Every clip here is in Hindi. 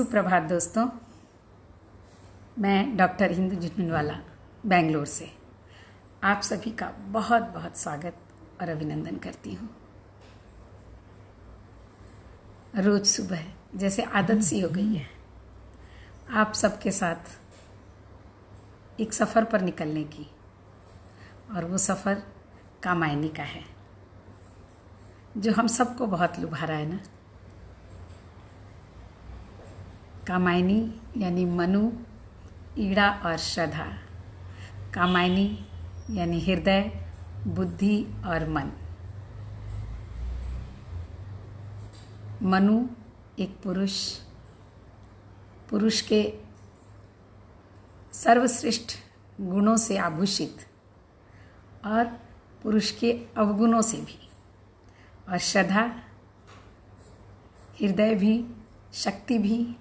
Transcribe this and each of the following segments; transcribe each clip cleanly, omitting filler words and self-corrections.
सुप्रभात दोस्तों, मैं डॉक्टर हिंदू झुनझुनवाला बेंगलोर से आप सभी का बहुत बहुत स्वागत और अभिनंदन करती हूँ। रोज सुबह जैसे आदत सी हो गई है आप सबके साथ एक सफ़र पर निकलने की, और वो सफ़र कामायनी का है जो हम सबको बहुत लुभा रहा है ना। कामायनी यानी मनु, ईड़ा और श्रद्धा। कामायनी यानी हृदय, बुद्धि और मन। मनु एक पुरुष के सर्वश्रेष्ठ गुणों से आभूषित और पुरुष के अवगुणों से भी, और श्रद्धा हृदय भी, शक्ति भी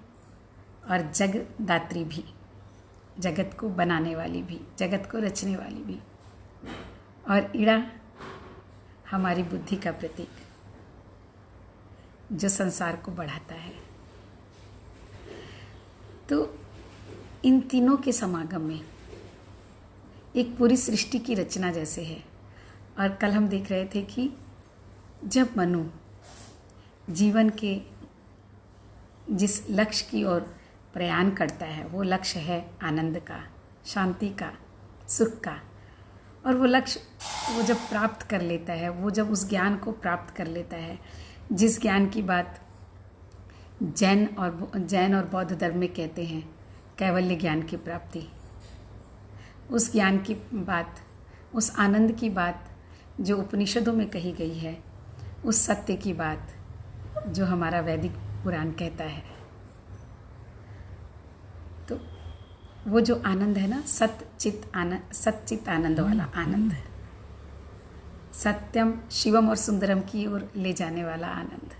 और जगदात्री भी, जगत को बनाने वाली भी, जगत को रचने वाली भी। और ईड़ा हमारी बुद्धि का प्रतीक जो संसार को बढ़ाता है। तो इन तीनों के समागम में एक पूरी सृष्टि की रचना जैसे है। और कल हम देख रहे थे कि जब मनु जीवन के जिस लक्ष्य की ओर प्रयाण करता है, वो लक्ष्य है आनंद का, शांति का, सुख का। और वो लक्ष्य वो जब प्राप्त कर लेता है, वो जब उस ज्ञान को प्राप्त कर लेता है, जिस ज्ञान की बात जैन और बौद्ध धर्म में कहते हैं कैवल्य ज्ञान की प्राप्ति, उस ज्ञान की बात, उस आनंद की बात जो उपनिषदों में कही गई है, उस सत्य की बात जो हमारा वैदिक पुराण कहता है। तो वो जो आनंद है ना, सच्चित आनंद वाला आनंद, सत्यम शिवम और सुंदरम की ओर ले जाने वाला आनंद।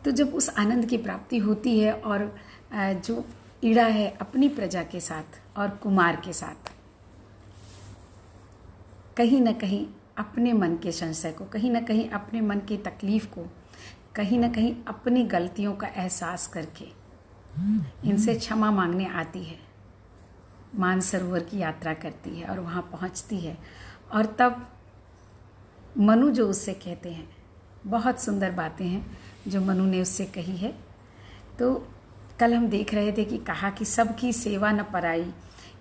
तो जब उस आनंद की प्राप्ति होती है, और जो ईड़ा है अपनी प्रजा के साथ और कुमार के साथ कहीं ना कहीं अपने मन के संशय को, कहीं ना कहीं अपने मन की तकलीफ को, कहीं ना कहीं अपनी गलतियों का एहसास करके इनसे क्षमा मांगने आती है, मानसरोवर की यात्रा करती है और वहाँ पहुँचती है। और तब मनु जो उससे कहते हैं, बहुत सुंदर बातें हैं जो मनु ने उससे कही है। तो कल हम देख रहे थे कि कहा कि सबकी सेवा न पराई,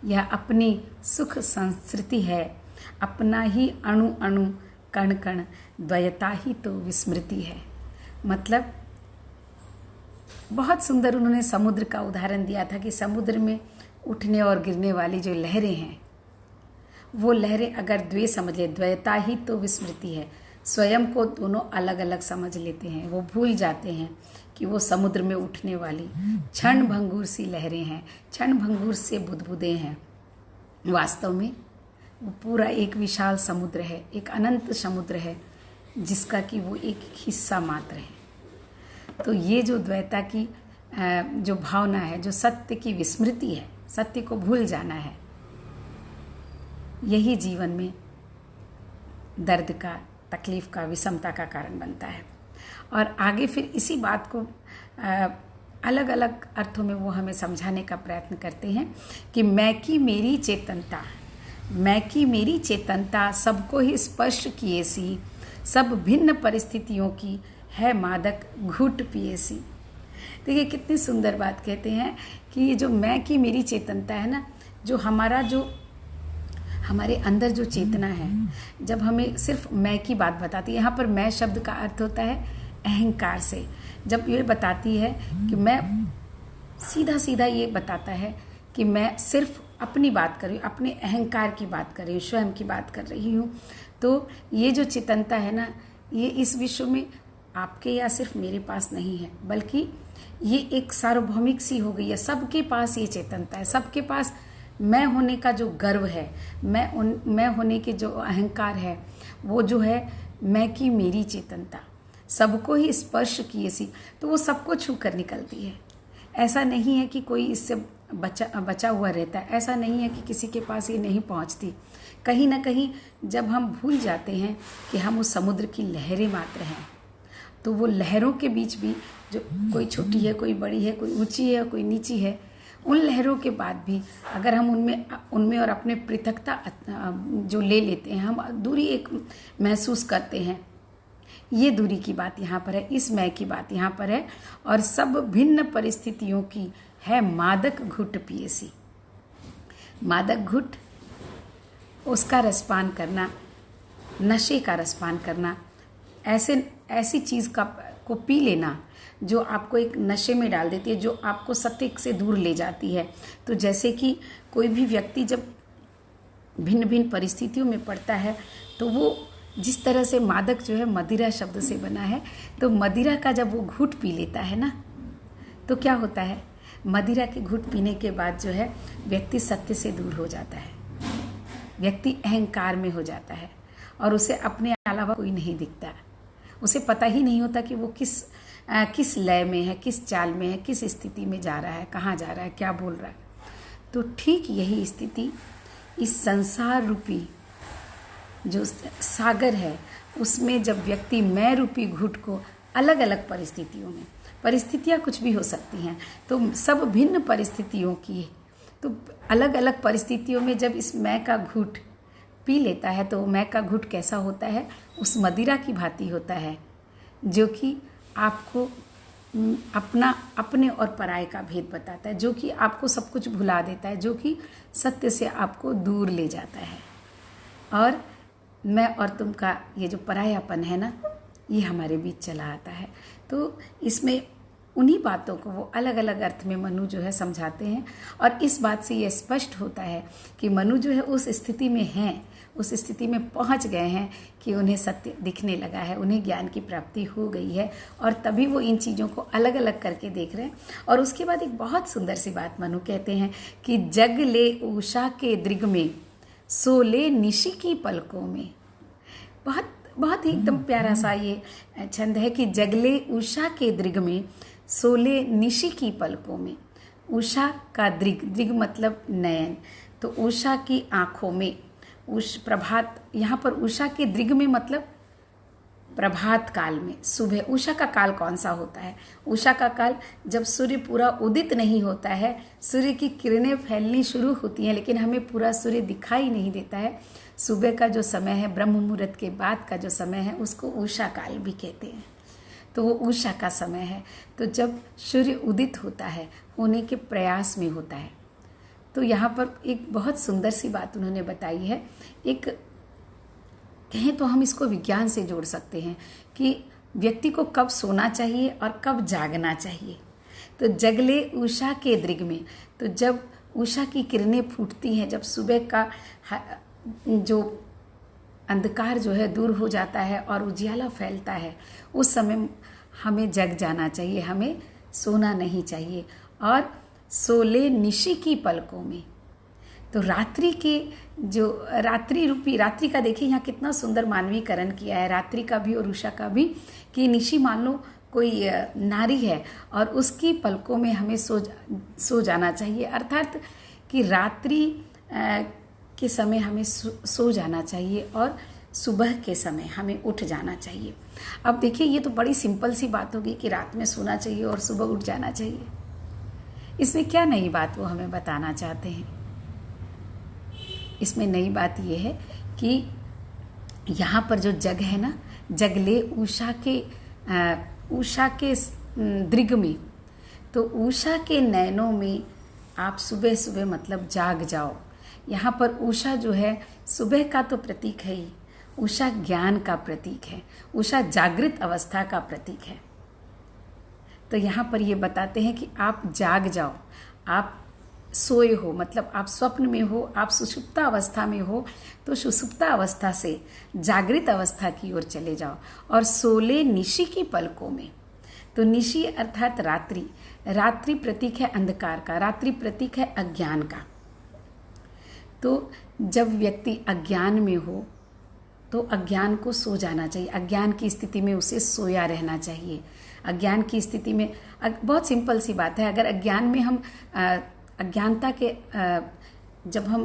यह अपनी सुख संस्कृति है, अपना ही अणु अणु कण कण द्वयता ही तो विस्मृति है। मतलब बहुत सुंदर उन्होंने समुद्र का उदाहरण दिया था कि समुद्र में उठने और गिरने वाली जो लहरें हैं, वो लहरें अगर द्वे समझ ले, द्वैता ही तो विस्मृति है, स्वयं को दोनों अलग अलग समझ लेते हैं, वो भूल जाते हैं कि वो समुद्र में उठने वाली क्षण भंगुर सी लहरें हैं, क्षण भंगुर से बुदबुदे हैं। वास्तव में वो पूरा एक विशाल समुद्र है, एक अनंत समुद्र है जिसका कि वो एक हिस्सा मात्र है। तो ये जो द्वैता की जो भावना है, जो सत्य की विस्मृति है, सत्य को भूल जाना है, यही जीवन में दर्द का, तकलीफ का, विषमता का कारण बनता है। और आगे फिर इसी बात को अलग अलग अर्थों में वो हमें समझाने का प्रयत्न करते हैं कि मैं की मेरी चेतनता सबको ही स्पर्श किए सी, सब भिन्न परिस्थितियों की है मादक घुट पिए सी। देखिए कितनी सुंदर बात कहते हैं कि ये जो मैं की मेरी चेतनता है ना, जो हमारे अंदर जो चेतना है, जब हमें सिर्फ मैं की बात बताती है, यहाँ पर मैं शब्द का अर्थ होता है अहंकार से। जब ये बताती है कि मैं सीधा ये बताता है कि मैं सिर्फ अपनी बात कर रही हूँ, अपने अहंकार की बात कर रही हूँ, स्वयं की बात कर रही हूँ। तो ये जो चेतनता है ना, ये इस विश्व में आपके या सिर्फ मेरे पास नहीं है, बल्कि ये एक सार्वभौमिक सी हो गई है। सबके पास ये चेतनता है, सबके पास मैं होने का जो गर्व है, मैं होने के जो अहंकार है, वो जो है मैं की मेरी चेतनता सबको ही स्पर्श किए सी, तो वो सबको छू कर निकलती है। ऐसा नहीं है कि कोई इससे बचा हुआ रहता है, ऐसा नहीं है कि किसी के पास ये नहीं पहुंचती। कहीं ना कहीं जब हम भूल जाते हैं कि हम उस समुद्र की लहरें मात्र हैं, तो वो लहरों के बीच भी जो कोई छोटी है, कोई बड़ी है, कोई ऊंची है, कोई नीची है, उन लहरों के बाद भी अगर हम उनमें और अपने पृथकता जो ले लेते हैं, हम दूरी एक महसूस करते हैं, ये दूरी की बात यहाँ पर है, इस मैं की बात यहाँ पर है। और सब भिन्न परिस्थितियों की है मादक घुट पियसी। मादक घुट, उसका रसपान करना, नशे का रसपान करना, ऐसी चीज़ को पी लेना जो आपको एक नशे में डाल देती है, जो आपको सत्य से दूर ले जाती है। तो जैसे कि कोई भी व्यक्ति जब भिन्न भिन्न परिस्थितियों में पड़ता है, तो वो जिस तरह से मादक जो है मदिरा शब्द से बना है, तो मदिरा का जब वो घूंट पी लेता है ना, तो क्या होता है, मदिरा के घूंट पीने के बाद जो है व्यक्ति सत्य से दूर हो जाता है, व्यक्ति अहंकार में हो जाता है और उसे अपने अलावा कोई नहीं दिखता। उसे पता ही नहीं होता कि वो किस लय में है, किस चाल में है, किस स्थिति में जा रहा है, कहाँ जा रहा है, क्या बोल रहा है। तो ठीक यही स्थिति इस संसार रूपी जो सागर है, उसमें जब व्यक्ति मैं रूपी घुट को अलग अलग परिस्थितियों में, परिस्थितियाँ कुछ भी हो सकती हैं, तो सब भिन्न परिस्थितियों की, तो अलग अलग परिस्थितियों में जब इस मैं का घुट पी लेता है, तो मैं का घुट कैसा होता है, उस मदिरा की भांति होता है, जो कि आपको अपने और पराये का भेद बताता है, जो कि आपको सब कुछ भुला देता है, जो कि सत्य से आपको दूर ले जाता है। और मैं और तुम का ये जो परायापन है ना, ये हमारे बीच चला आता है। तो इसमें उन्हीं बातों को वो अलग अलग अर्थ में मनु जो है समझाते हैं। और इस बात से ये स्पष्ट होता है कि मनु जो है उस स्थिति में हैं, उस स्थिति में पहुंच गए हैं कि उन्हें सत्य दिखने लगा है, उन्हें ज्ञान की प्राप्ति हो गई है, और तभी वो इन चीज़ों को अलग अलग करके देख रहे हैं। और उसके बाद एक बहुत सुंदर सी बात मनु कहते हैं कि जग ले उषा के दृग में, सोले निशि की पलकों में। बहुत बहुत ही एकदम प्यारा सा ये छंद है कि जगले उषा के दृग में, सोले निशि की पलकों में। उषा का दृग, दृग मतलब नयन, तो उषा की आंखों में, प्रभात, यहाँ पर उषा के दृग में मतलब प्रभात काल में, सुबह। उषा का काल कौन सा होता है? उषा का काल जब सूर्य पूरा उदित नहीं होता है, सूर्य की किरणें फैलनी शुरू होती हैं, लेकिन हमें पूरा सूर्य दिखाई नहीं देता है। सुबह का जो समय है, ब्रह्म मुहूर्त के बाद का जो समय है, उसको उषा काल भी कहते हैं। तो वो उषा का समय है। तो जब सूर्य उदित होता है, होने के प्रयास में होता है। तो यहाँ पर एक बहुत सुंदर सी बात उन्होंने बताई है। एक कहें तो हम इसको विज्ञान से जोड़ सकते हैं कि व्यक्ति को कब सोना चाहिए और कब जागना चाहिए। तो जगले उषा के दृग में, तो जब उषा की किरणें फूटती हैं, जब सुबह का जो अंधकार जो है दूर हो जाता है और उजियाला फैलता है, उस समय हमें जग जाना चाहिए, हमें सोना नहीं चाहिए। और सोले निशि की पलकों में, तो रात्रि के जो रात्रि रूपी, रात्रि का देखिए यहाँ कितना सुंदर मानवीकरण किया है, रात्रि का भी और उषा का भी, कि निशि मान लो कोई नारी है और उसकी पलकों में हमें सो जाना चाहिए, अर्थात कि रात्रि के समय हमें सो जाना चाहिए और सुबह के समय हमें उठ जाना चाहिए। अब देखिए ये तो बड़ी सिंपल सी बात होगी कि रात में सोना चाहिए और सुबह उठ जाना चाहिए। इसमें क्या नई बात वो हमें बताना चाहते हैं? इसमें नई बात ये है कि यहाँ पर जो जग है ना, जगले उषा के दृग में, तो उषा के नयनों में आप सुबह सुबह मतलब जाग जाओ। यहाँ पर उषा जो है सुबह का तो प्रतीक है ही, उषा ज्ञान का प्रतीक है, उषा जागृत अवस्था का प्रतीक है। तो यहाँ पर ये बताते हैं कि आप जाग जाओ, आप सोए हो मतलब आप स्वप्न में हो, आप सुषुप्ता अवस्था में हो, तो सुषुप्ता अवस्था से जागृत अवस्था की ओर चले जाओ। और सोले निशि की पलकों में, तो निशि अर्थात रात्रि, रात्रि प्रतीक है अंधकार का, रात्रि प्रतीक है अज्ञान का। तो जब व्यक्ति अज्ञान में हो तो अज्ञान को सो जाना चाहिए, अज्ञान की स्थिति में उसे सोया रहना चाहिए। अज्ञान की स्थिति में बहुत सिंपल सी बात है, अगर अज्ञान में हम अज्ञानता के जब हम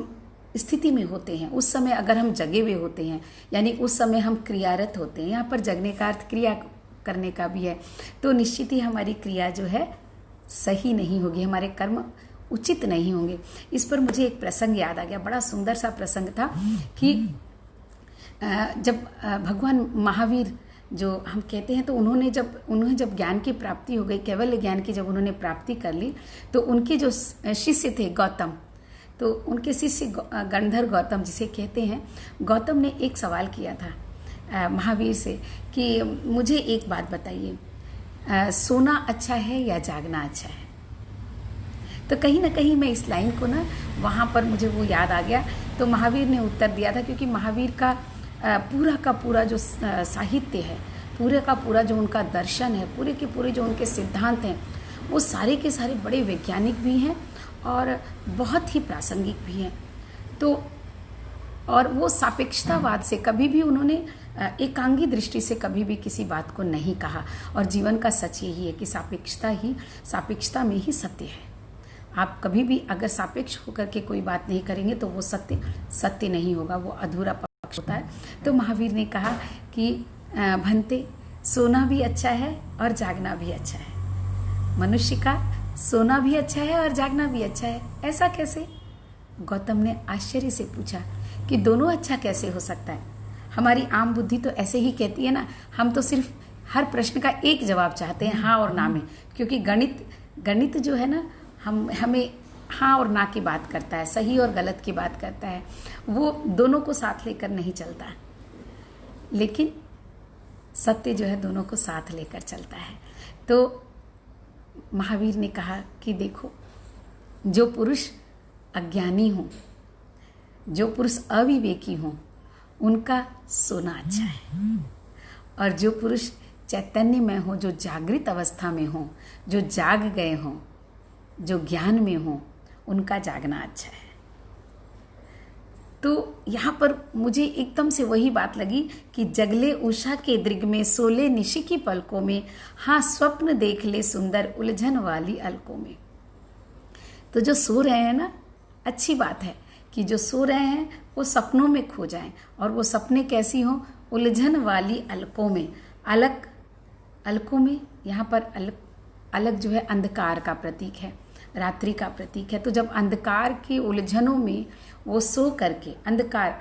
स्थिति में होते हैं, उस समय अगर हम जगे हुए होते हैं, यानी उस समय हम क्रियारत होते हैं। यहाँ पर जगने का अर्थ क्रिया करने का भी है, तो निश्चित ही हमारी क्रिया जो है सही नहीं होगी, हमारे कर्म उचित नहीं होंगे। इस पर मुझे एक प्रसंग याद आ गया, बड़ा सुंदर सा प्रसंग था कि जब भगवान महावीर जो हम कहते हैं, तो उन्हें जब ज्ञान की प्राप्ति हो गई, कैवल्य ज्ञान की जब उन्होंने प्राप्ति कर ली, तो उनके जो शिष्य थे गौतम, तो उनके शिष्य गंधर गौतम जिसे कहते हैं, गौतम ने एक सवाल किया था महावीर से कि मुझे एक बात बताइए, सोना अच्छा है या जागना अच्छा है? तो कहीं ना कहीं मैं इस लाइन को ना वहाँ पर मुझे वो याद आ गया। तो महावीर ने उत्तर दिया था, क्योंकि महावीर का पूरा जो साहित्य है, पूरे का पूरा जो उनका दर्शन है, पूरे के पूरे जो उनके सिद्धांत हैं, वो सारे के सारे बड़े वैज्ञानिक भी हैं और बहुत ही प्रासंगिक भी हैं। तो और वो सापेक्षतावाद से कभी भी उन्होंने एकांगी दृष्टि से कभी भी किसी बात को नहीं कहा। और जीवन का सच यही है कि सापेक्षता में ही सत्य है। आप कभी भी अगर सापेक्ष होकर के कोई बात नहीं करेंगे तो वो सत्य नहीं होगा, वो अधूरा पक्ष होता है। तो महावीर ने कहा कि भंते, सोना भी अच्छा है और जागना भी अच्छा है। मनुष्य का सोना भी अच्छा है और जागना भी अच्छा है, ऐसा कैसे? गौतम ने आश्चर्य से पूछा कि दोनों अच्छा कैसे हो सकता है? हमारी आम बुद्धि तो ऐसे ही कहती है ना, हम तो सिर्फ हर प्रश्न का एक जवाब चाहते हैं, हाँ और ना में, क्योंकि गणित जो है ना, हमें हाँ और ना की बात करता है, सही और गलत की बात करता है, वो दोनों को साथ लेकर नहीं चलता। लेकिन सत्य जो है दोनों को साथ लेकर चलता है। तो महावीर ने कहा कि देखो, जो पुरुष अज्ञानी हो, जो पुरुष अविवेकी हो, उनका सोना अच्छा है, और जो पुरुष चैतन्य में हो, जो जागृत अवस्था में हो, जो जाग गए हों, जो ज्ञान में हो, उनका जागना अच्छा है। तो यहाँ पर मुझे एकदम से वही बात लगी कि जगले उषा के दृग में, सोले निशि की पलकों में, हाँ स्वप्न देख ले सुंदर उलझन वाली अलकों में। तो जो सो रहे हैं ना, अच्छी बात है कि जो सो रहे हैं वो सपनों में खो जाएं, और वो सपने कैसी हों? उलझन वाली अलकों में। अलकों में यहाँ पर अलग जो है अंधकार का प्रतीक है, रात्रि का प्रतीक है। तो जब अंधकार की उलझनों में वो सो करके, अंधकार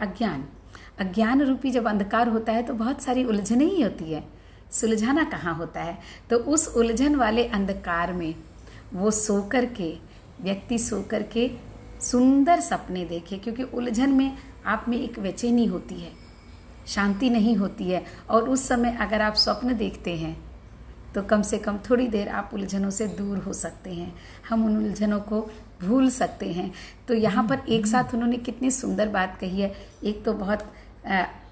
अज्ञान रूपी जब अंधकार होता है तो बहुत सारी उलझनें ही होती है, सुलझाना कहाँ होता है? तो उस उलझन वाले अंधकार में वो सो करके, व्यक्ति सो करके सुंदर सपने देखे, क्योंकि उलझन में आप में एक बेचैनी होती है, शांति नहीं होती है। और उस समय अगर आप स्वप्न देखते हैं तो कम से कम थोड़ी देर आप उलझनों से दूर हो सकते हैं, हम उन उलझनों को भूल सकते हैं। तो यहाँ पर एक साथ उन्होंने कितनी सुंदर बात कही है। एक तो बहुत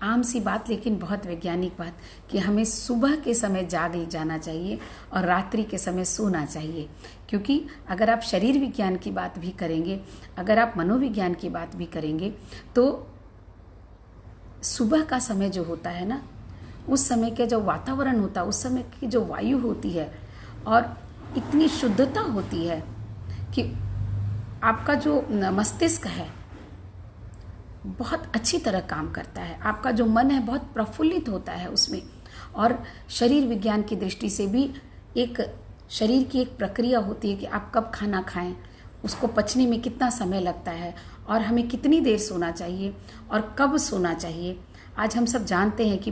आम सी बात, लेकिन बहुत वैज्ञानिक बात, कि हमें सुबह के समय जाग जाना चाहिए और रात्रि के समय सोना चाहिए। क्योंकि अगर आप शरीर विज्ञान की बात भी करेंगे, अगर आप मनोविज्ञान की बात भी करेंगे, तो सुबह का समय जो होता है ना, उस समय का जो वातावरण होता है, उस समय की जो वायु होती है, और इतनी शुद्धता होती है कि आपका जो मस्तिष्क है बहुत अच्छी तरह काम करता है, आपका जो मन है बहुत प्रफुल्लित होता है उसमें। और शरीर विज्ञान की दृष्टि से भी एक शरीर की एक प्रक्रिया होती है कि आप कब खाना खाएं, उसको पचने में कितना समय लगता है, और हमें कितनी देर सोना चाहिए और कब सोना चाहिए। आज हम सब जानते हैं कि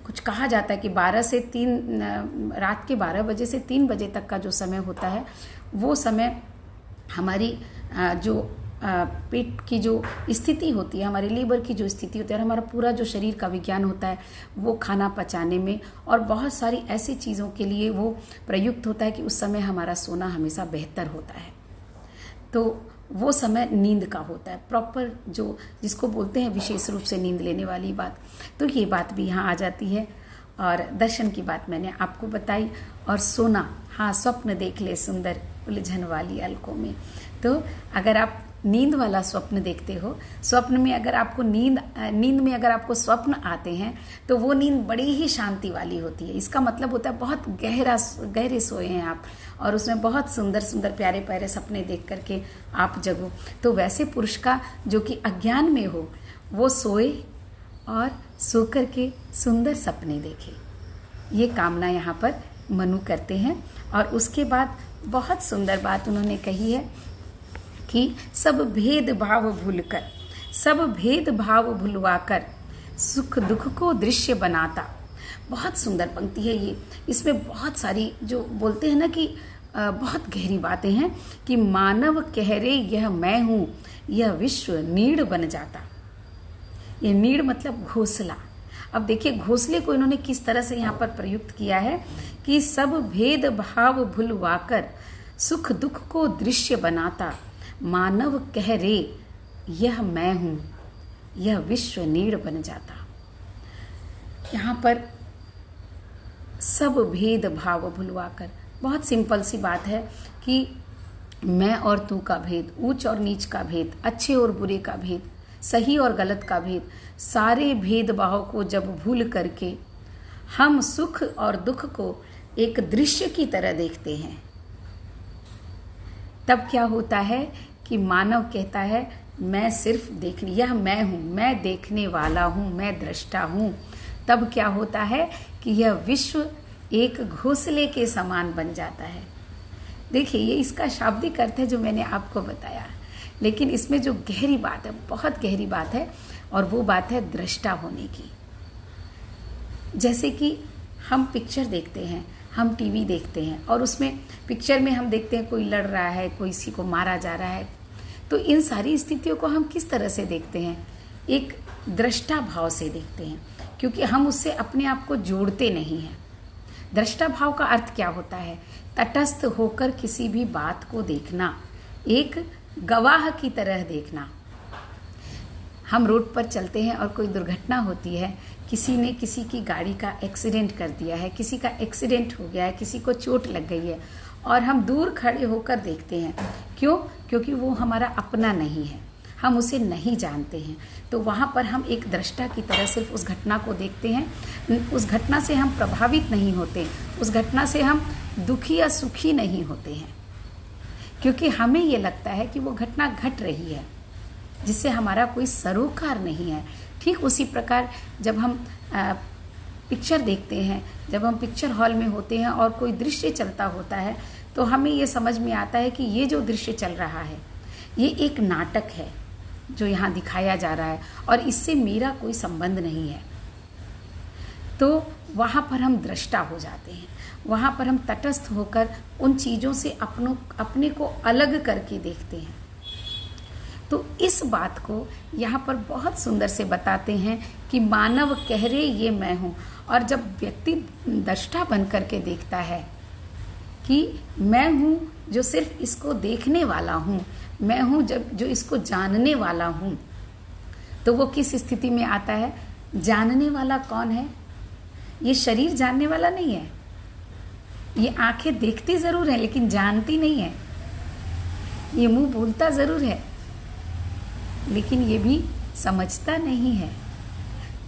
कुछ कहा जाता है कि 12 से 3 रात के 12 बजे से 3 बजे तक का जो समय होता है, वो समय हमारी जो पेट की जो स्थिति होती है, हमारे लीवर की जो स्थिति होती है, और हमारा पूरा जो शरीर का विज्ञान होता है, वो खाना पचाने में और बहुत सारी ऐसी चीज़ों के लिए वो प्रयुक्त होता है कि उस समय हमारा सोना हमेशा बेहतर होता है। तो वो समय नींद का होता है, प्रॉपर जो जिसको बोलते हैं विशेष रूप से नींद लेने वाली बात। तो ये बात भी यहाँ आ जाती है। और दर्शन की बात मैंने आपको बताई, और सोना, हाँ स्वप्न देख ले सुंदर उलझन वाली अलकों में। तो अगर आप नींद वाला स्वप्न देखते हो, स्वप्न में अगर आपको नींद में अगर आपको स्वप्न आते हैं, तो वो नींद बड़ी ही शांति वाली होती है। इसका मतलब होता है बहुत गहरे सोए हैं आप, और उसमें बहुत सुंदर सुंदर प्यारे प्यारे सपने देख करके आप जगो। तो वैसे पुरुष का जो कि अज्ञान में हो, वो सोए और सो करके सुंदर सपने देखे। ये कामना यहाँ पर मनु करते हैं। और उसके बाद बहुत सुंदर बात उन्होंने कही है कि सब भेदभाव भूलकर, सब भेदभाव भुलवाकर सुख दुख को दृश्य बनाता। बहुत सुंदर पंक्ति है ये। इसमें बहुत सारी जो बोलते हैं ना कि बहुत गहरी बातें हैं कि मानव कह रे यह मैं हूँ, यह विश्व नीड़ बन जाता। ये नीड़ मतलब घोंसला। अब देखिए घोंसले को इन्होंने किस तरह से यहाँ पर प्रयुक्त किया है कि सब भेदभाव भुलवाकर सुख दुख को दृश्य बनाता, मानव कह रे यह मैं हूँ, यह विश्व नीड़ बन जाता। यहाँ पर सब भेदभाव भुलवाकर, बहुत सिंपल सी बात है कि मैं और तू का भेद, ऊंच और नीच का भेद, अच्छे और बुरे का भेद, सही और गलत का भेद, सारे भेदभाव को जब भूल करके हम सुख और दुख को एक दृश्य की तरह देखते हैं, तब क्या होता है कि मानव कहता है मैं सिर्फ देखने, यह मैं हूँ, मैं देखने वाला हूँ, मैं दृष्टा हूँ। तब क्या होता है कि यह विश्व एक घोंसले के समान बन जाता है। देखिए ये इसका शाब्दिक अर्थ है जो मैंने आपको बताया, लेकिन इसमें जो गहरी बात है, बहुत गहरी बात है, और वो बात है दृष्टा होने की। जैसे कि हम पिक्चर देखते हैं, हम टीवी देखते हैं, और उसमें पिक्चर में हम देखते हैं कोई लड़ रहा है, कोई किसी को मारा जा रहा है, तो इन सारी स्थितियों को हम किस तरह से देखते हैं? एक दृष्टा भाव से देखते हैं, क्योंकि हम उससे अपने आप को जोड़ते नहीं हैं। दृष्टा भाव का अर्थ क्या होता है? तटस्थ होकर किसी भी बात को देखना, एक गवाह की तरह देखना। हम रोड पर चलते हैं और कोई दुर्घटना होती है, किसी ने किसी की गाड़ी का एक्सीडेंट कर दिया है, किसी का एक्सीडेंट हो गया है, किसी को चोट लग गई है, और हम दूर खड़े होकर देखते हैं। क्यों? क्योंकि वो हमारा अपना नहीं है, हम उसे नहीं जानते हैं। तो वहाँ पर हम एक दृष्टा की तरह सिर्फ उस घटना को देखते हैं। उस घटना से हम प्रभावित नहीं होते, उस घटना से हम दुखी या सुखी नहीं होते हैं, क्योंकि हमें ये लगता है कि वो घटना घट रही है जिससे हमारा कोई सरोकार नहीं है। ठीक उसी प्रकार जब हम पिक्चर देखते हैं, जब हम पिक्चर हॉल में होते हैं और कोई दृश्य चलता होता है, तो हमें ये समझ में आता है कि ये जो दृश्य चल रहा है ये एक नाटक है जो यहाँ दिखाया जा रहा है, और इससे मेरा कोई संबंध नहीं है। तो वहाँ पर हम दृष्टा हो जाते हैं, वहाँ पर हम तटस्थ होकर उन चीज़ों से अपने को अलग करके देखते हैं। तो इस बात को यहाँ पर बहुत सुंदर से बताते हैं कि मानव कह रे ये मैं हूँ। और जब व्यक्ति दृष्टा बन करके देखता है कि मैं हूँ जो सिर्फ इसको देखने वाला हूँ, मैं हूँ जब जो इसको जानने वाला हूँ, तो वो किस स्थिति में आता है? जानने वाला कौन है? ये शरीर जानने वाला नहीं है, ये आंखें देखती ज़रूर हैं लेकिन जानती नहीं है, ये मुंह बोलता ज़रूर है लेकिन ये भी समझता नहीं है।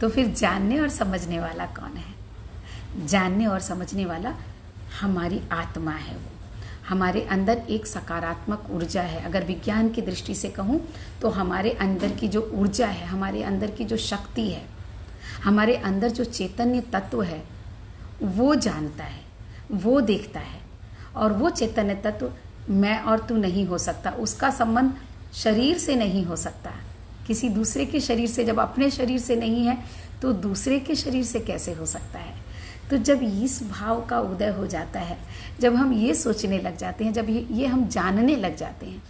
तो फिर जानने और समझने वाला कौन है? जानने और समझने वाला हमारी आत्मा है। वो हमारे अंदर एक सकारात्मक ऊर्जा है। अगर विज्ञान की दृष्टि से कहूँ तो हमारे अंदर की जो ऊर्जा है, हमारे अंदर की जो शक्ति है, हमारे अंदर जो चैतन्य तत्व है, वो जानता है, वो देखता है। और वो चैतन्य तत्व मैं और तू नहीं हो सकता, उसका संबंध शरीर से नहीं हो सकता, किसी दूसरे के शरीर से। जब अपने शरीर से नहीं है तो दूसरे के शरीर से कैसे हो सकता है? तो जब इस भाव का उदय हो जाता है, जब हम ये सोचने लग जाते हैं, जब ये हम जानने लग जाते हैं,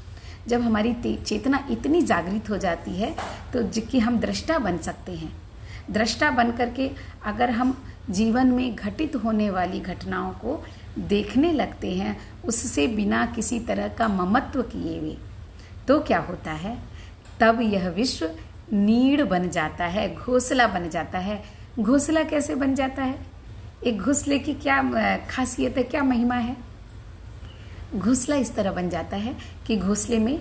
जब हमारी चेतना इतनी जागृत हो जाती है तो कि हम दृष्टा बन सकते हैं। दृष्टा बन करके अगर हम जीवन में घटित होने वाली घटनाओं को देखने लगते हैं, उससे बिना किसी तरह का ममत्व किए हुए, तो क्या होता है? तब यह विश्व नीड़ बन जाता है, घोंसला बन जाता है। घोंसला कैसे बन जाता है? एक घोंसले की क्या खासियत है, क्या महिमा है? घोंसला इस तरह बन जाता है कि घोंसले में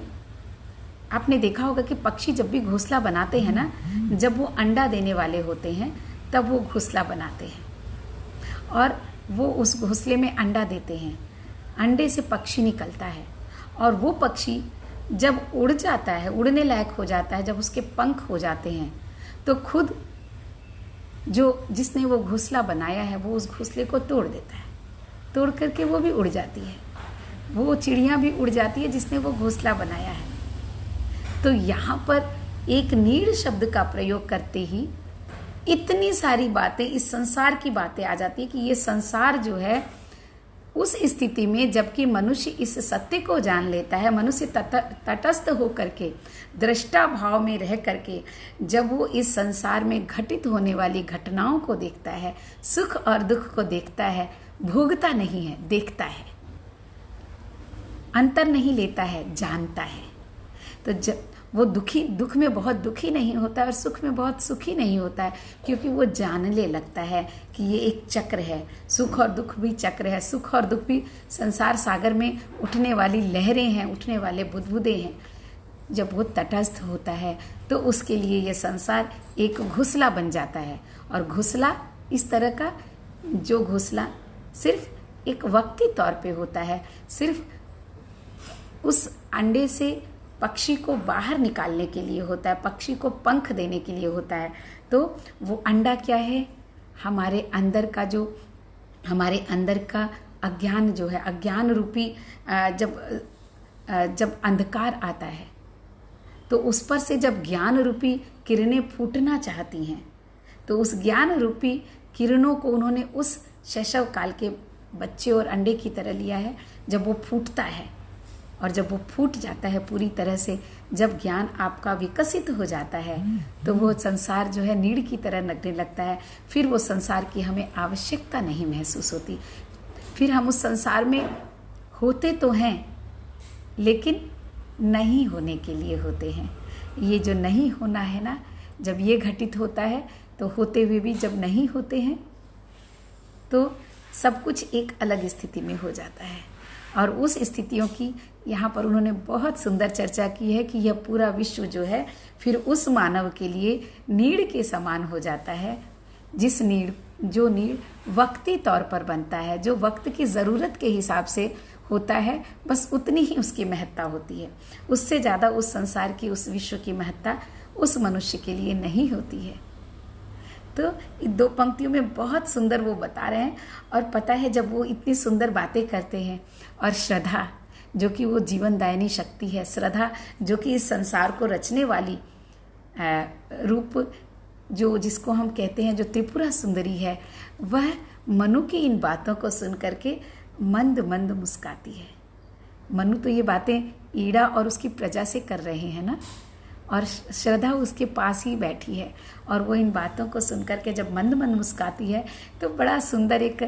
आपने देखा होगा कि पक्षी जब भी घोंसला बनाते हैं ना, जब वो अंडा देने वाले होते हैं तब वो घोंसला बनाते हैं और वो उस घोंसले में अंडा देते हैं। अंडे से पक्षी निकलता है और वो पक्षी जब उड़ जाता है, उड़ने लायक हो जाता है, जब उसके पंख हो जाते हैं तो खुद जो जिसने वो घोंसला बनाया है वो उस घोंसले को तोड़ देता है, तोड़ करके वो भी उड़ जाती है, वो चिड़िया भी उड़ जाती है जिसने वो घोंसला बनाया है। तो यहाँ पर एक नीड़ शब्द का प्रयोग करते ही इतनी सारी बातें, इस संसार की बातें आ जाती है कि ये संसार जो है उस स्थिति में, जबकि मनुष्य इस सत्य को जान लेता है, मनुष्य तटस्थ होकर के, दृष्टा भाव में रह करके जब वो इस संसार में घटित होने वाली घटनाओं को देखता है, सुख और दुख को देखता है, भोगता नहीं है, देखता है, अंतर नहीं लेता है, जानता है, तो जब वो दुख में बहुत दुखी नहीं होता है और सुख में बहुत सुखी नहीं होता है, क्योंकि वो जानने लगता है कि ये एक चक्र है, सुख और दुख भी चक्र है, सुख और दुख भी संसार सागर में उठने वाली लहरें हैं, उठने वाले बुदबुदे हैं। जब वो तटस्थ होता है तो उसके लिए ये संसार एक घोंसला बन जाता है, और घोंसला इस तरह का, जो घोंसला सिर्फ एक वक्ती तौर पे होता है, सिर्फ उस अंडे से पक्षी को बाहर निकालने के लिए होता है, पक्षी को पंख देने के लिए होता है। तो वो अंडा क्या है, हमारे अंदर का अज्ञान जो है, अज्ञान रूपी जब अंधकार आता है तो उस पर से जब ज्ञान रूपी किरणें फूटना चाहती हैं, तो उस ज्ञान रूपी किरणों को उन्होंने उस शैशव काल के बच्चे और अंडे की तरह लिया है। जब वो फूटता है और जब वो फूट जाता है पूरी तरह से, जब ज्ञान आपका विकसित हो जाता है, तो वो संसार जो है नीड़ की तरह लगने लगता है। फिर वो संसार की हमें आवश्यकता नहीं महसूस होती। फिर हम उस संसार में होते तो हैं, लेकिन नहीं होने के लिए होते हैं। ये जो नहीं होना है ना, जब ये घटित होता है तो होते हुए भी जब नहीं होते हैं तो सब कुछ एक अलग स्थिति में हो जाता है। और उस स्थितियों की यहाँ पर उन्होंने बहुत सुंदर चर्चा की है कि यह पूरा विश्व जो है फिर उस मानव के लिए नीड़ के समान हो जाता है, जो नीड़ वक्ती तौर पर बनता है, जो वक्त की ज़रूरत के हिसाब से होता है, बस उतनी ही उसकी महत्ता होती है। उससे ज़्यादा उस संसार की, उस विश्व की महत्ता उस मनुष्य के लिए नहीं होती है। तो इन दो पंक्तियों में बहुत सुंदर वो बता रहे हैं। और पता है, जब वो इतनी सुंदर बातें करते हैं, और श्रद्धा जो कि वो जीवनदायिनी शक्ति है, श्रद्धा जो कि इस संसार को रचने वाली रूप, जो जिसको हम कहते हैं जो त्रिपुरा सुंदरी है, वह मनु की इन बातों को सुन करके मंद मंद मुस्काती है। मनु तो ये बातें ईड़ा और उसकी प्रजा से कर रहे हैं ना, और श्रद्धा उसके पास ही बैठी है, और वो इन बातों को सुन करके जब मंद मंद मुस्काती है तो बड़ा सुंदर एक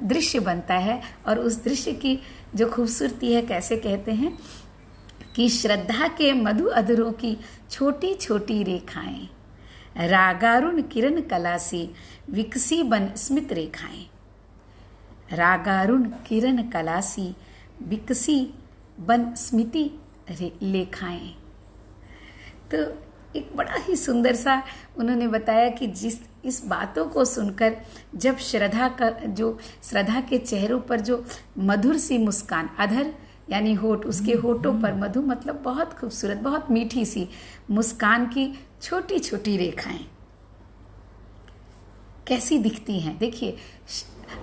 दृश्य बनता है। और उस दृश्य की जो खूबसूरती है, कैसे कहते हैं कि श्रद्धा के मधु अधरों की छोटी छोटी रेखाएं, रागारुण किरण कला से विकसी बन स्मित रेखाएं, रागारुण किरण कला से विकसी बन स्मिति लेखाएं। तो एक बड़ा ही सुंदर सा उन्होंने बताया कि इस बातों को सुनकर जब श्रद्धा के चेहरों पर जो मधुर सी मुस्कान, अधर यानी होठ, उसके होठों पर मधु मतलब बहुत खूबसूरत, बहुत मीठी सी मुस्कान की छोटी छोटी रेखाएं कैसी दिखती हैं। देखिए,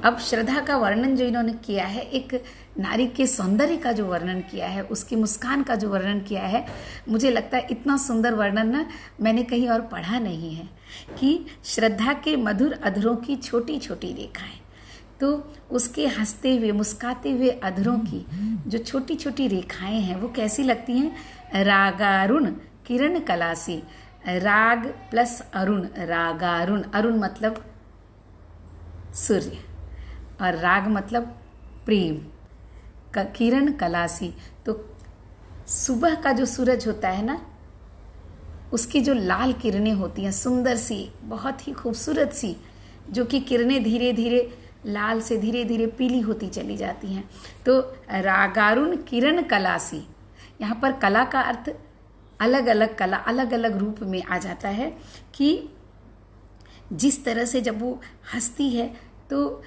अब श्रद्धा का वर्णन जो इन्होंने किया है, एक नारी के सौंदर्य का जो वर्णन किया है, उसकी मुस्कान का जो वर्णन किया है, मुझे लगता है इतना सुंदर वर्णन ना मैंने कहीं और पढ़ा नहीं है कि श्रद्धा के मधुर अधरों की छोटी छोटी रेखाएं। तो उसके हंसते हुए, मुस्काते हुए अधरों की जो छोटी छोटी रेखाएं हैं वो कैसी लगती हैं? रागारुण किरण कलासी, राग प्लस अरुण, रागारुण, अरुण मतलब सूर्य और राग मतलब प्रेम, किरण कलासी। तो सुबह का जो सूरज होता है ना, उसकी जो लाल किरणें होती हैं, सुंदर सी, बहुत ही खूबसूरत सी, जो कि किरणें धीरे धीरे लाल से धीरे धीरे पीली होती चली जाती हैं। तो रागारुण किरण कलासी, यहाँ पर कला का अर्थ अलग अलग कला, अलग अलग रूप में आ जाता है कि जिस तरह से जब वो हंसती है तो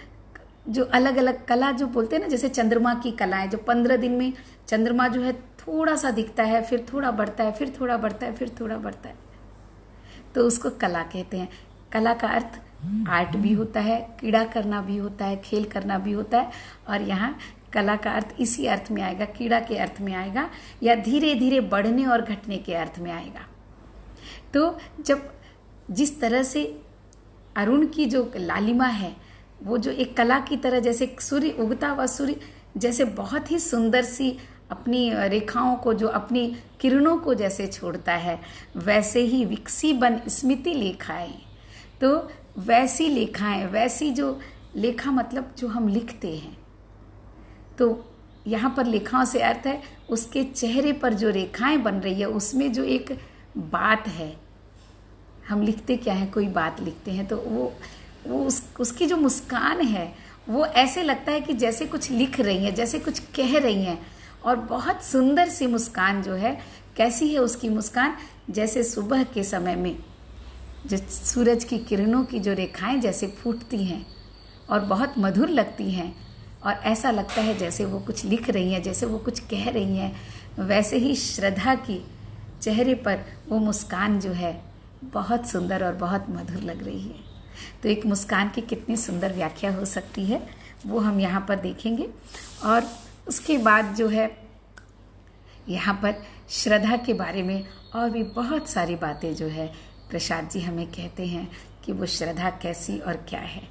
जो अलग अलग कला जो बोलते हैं ना, जैसे चंद्रमा की कलाएं, जो 15 दिन में चंद्रमा जो है थोड़ा सा दिखता है, फिर थोड़ा बढ़ता है, फिर थोड़ा बढ़ता है, फिर थोड़ा बढ़ता है, तो उसको कला कहते हैं। कला का अर्थ आर्ट भी होता है, क्रीड़ा करना भी होता है, खेल करना भी होता है, और यहाँ कला का अर्थ इसी अर्थ में आएगा, क्रीड़ा के अर्थ में आएगा, या धीरे धीरे बढ़ने और घटने के अर्थ में आएगा। तो जब जिस तरह से अरुण की जो लालिमा है, वो जो एक कला की तरह, जैसे सूर्य उगता हुआ सूर्य जैसे बहुत ही सुंदर सी अपनी रेखाओं को, जो अपनी किरणों को जैसे छोड़ता है, वैसे ही विकसी बन स्मृति लेखाएं। तो वैसी लेखाएं, वैसी जो लेखा मतलब जो हम लिखते हैं, तो यहाँ पर लेखाओं से अर्थ है उसके चेहरे पर जो रेखाएं बन रही है, उसमें जो एक बात है। हम लिखते क्या है, कोई बात लिखते हैं, तो वो उसकी जो मुस्कान है, वो ऐसे लगता है कि जैसे कुछ लिख रही हैं, जैसे कुछ कह रही हैं। और बहुत सुंदर सी मुस्कान जो है, कैसी है उसकी मुस्कान, जैसे सुबह के समय में जो सूरज की किरणों की जो रेखाएं जैसे फूटती हैं और बहुत मधुर लगती हैं, और ऐसा लगता है जैसे वो कुछ लिख रही हैं, जैसे वो कुछ कह रही हैं। वैसे ही श्रद्धा की चेहरे पर वो मुस्कान जो है बहुत सुंदर और बहुत मधुर लग रही है। तो एक मुस्कान की कितनी सुंदर व्याख्या हो सकती है, वो हम यहाँ पर देखेंगे। और उसके बाद जो है यहाँ पर श्रद्धा के बारे में और भी बहुत सारी बातें जो है प्रसाद जी हमें कहते हैं कि वो श्रद्धा कैसी और क्या है।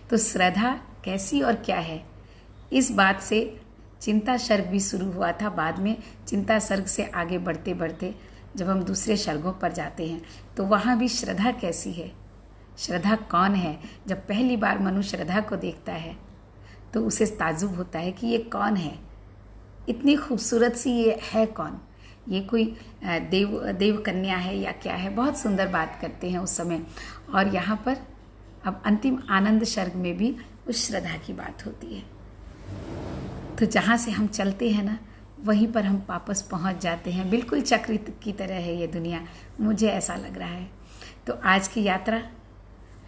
तो श्रद्धा कैसी और क्या है, इस बात से चिंता सर्ग भी शुरू हुआ था। बाद में चिंता सर्ग से आगे बढ़ते बढ़ते जब हम दूसरे सर्गों पर जाते हैं, तो वहाँ भी श्रद्धा कैसी है, श्रद्धा कौन है। जब पहली बार मनु श्रद्धा को देखता है तो उसे ताजुब होता है कि ये कौन है, इतनी खूबसूरत सी ये है कौन, ये कोई देव कन्या है या क्या है। बहुत सुंदर बात करते हैं उस समय। और यहाँ पर अब अंतिम आनंद सर्ग में भी उस श्रद्धा की बात होती है। तो जहाँ से हम चलते हैं ना, वहीं पर हम वापस पहुँच जाते हैं। बिल्कुल चक्र की तरह है ये दुनिया, मुझे ऐसा लग रहा है। तो आज की यात्रा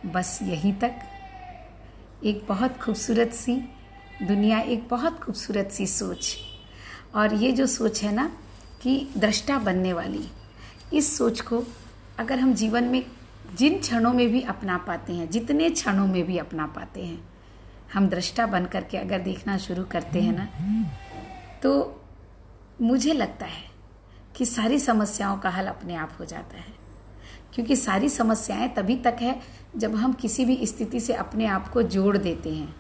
बस यहीं तक। एक बहुत खूबसूरत सी दुनिया, एक बहुत खूबसूरत सी सोच, और ये जो सोच है ना कि दृष्टा बनने वाली, इस सोच को अगर हम जीवन में जिन क्षणों में भी अपना पाते हैं, जितने क्षणों में भी अपना पाते हैं, हम दृष्टा बन करके अगर देखना शुरू करते हैं ना, तो मुझे लगता है कि सारी समस्याओं का हल अपने आप हो जाता है। क्योंकि सारी समस्याएं तभी तक है जब हम किसी भी स्थिति से अपने आप को जोड़ देते हैं,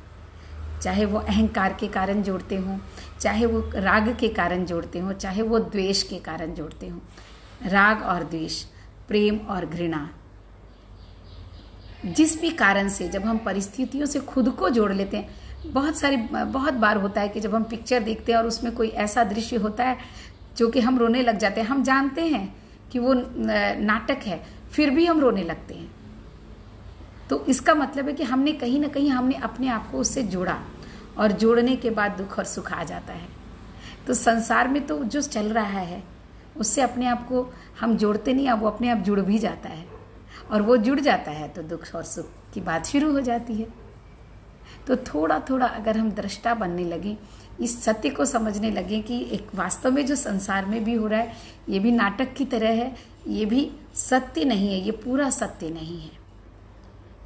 चाहे वो अहंकार के कारण जोड़ते हों, चाहे वो राग के कारण जोड़ते हों, चाहे वो द्वेष के कारण जोड़ते हों। राग और द्वेष, प्रेम और घृणा, जिस भी कारण से जब हम परिस्थितियों से खुद को जोड़ लेते हैं। बहुत बार होता है कि जब हम पिक्चर देखते हैं और उसमें कोई ऐसा दृश्य होता है जो कि हम रोने लग जाते हैं। हम जानते हैं कि वो नाटक है, फिर भी हम रोने लगते हैं। तो इसका मतलब है कि हमने कहीं ना कहीं हमने अपने आप को उससे जोड़ा, और जोड़ने के बाद दुख और सुख आ जाता है। तो संसार में तो जो चल रहा है उससे अपने आप को हम जोड़ते नहीं, अब वो अपने आप जुड़ भी जाता है, और वो जुड़ जाता है तो दुख और सुख की बात शुरू हो जाती है। तो थोड़ा थोड़ा अगर हम दृष्टा बनने लगे, इस सत्य को समझने लगे कि एक वास्तव में जो संसार में भी हो रहा है ये भी नाटक की तरह है, ये भी सत्य नहीं है, ये पूरा सत्य नहीं है,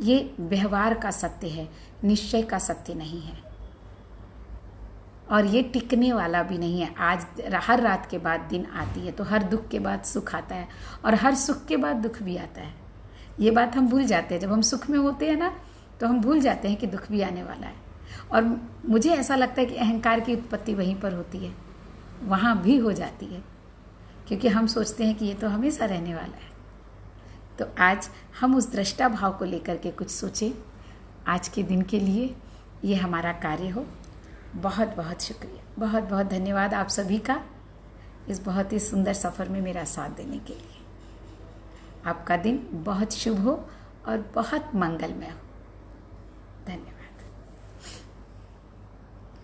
ये व्यवहार का सत्य है, निश्चय का सत्य नहीं है, और ये टिकने वाला भी नहीं है। आज हर रात के बाद दिन आती है, तो हर दुख के बाद सुख आता है, और हर सुख के बाद दुख भी आता है। ये बात हम भूल जाते हैं। जब हम सुख में होते हैं ना, तो हम भूल जाते हैं कि दुख भी आने वाला है। और मुझे ऐसा लगता है कि अहंकार की उत्पत्ति वहीं पर होती है, वहाँ भी हो जाती है, क्योंकि हम सोचते हैं कि ये तो हमेशा रहने वाला है। तो आज हम उस दृष्टा भाव को लेकर के कुछ सोचें। आज के दिन के लिए ये हमारा कार्य हो। बहुत बहुत शुक्रिया, बहुत बहुत धन्यवाद आप सभी का इस बहुत ही सुंदर सफ़र में मेरा साथ देने के लिए। आपका दिन बहुत शुभ हो और बहुत मंगलमय हो। धन्यवाद।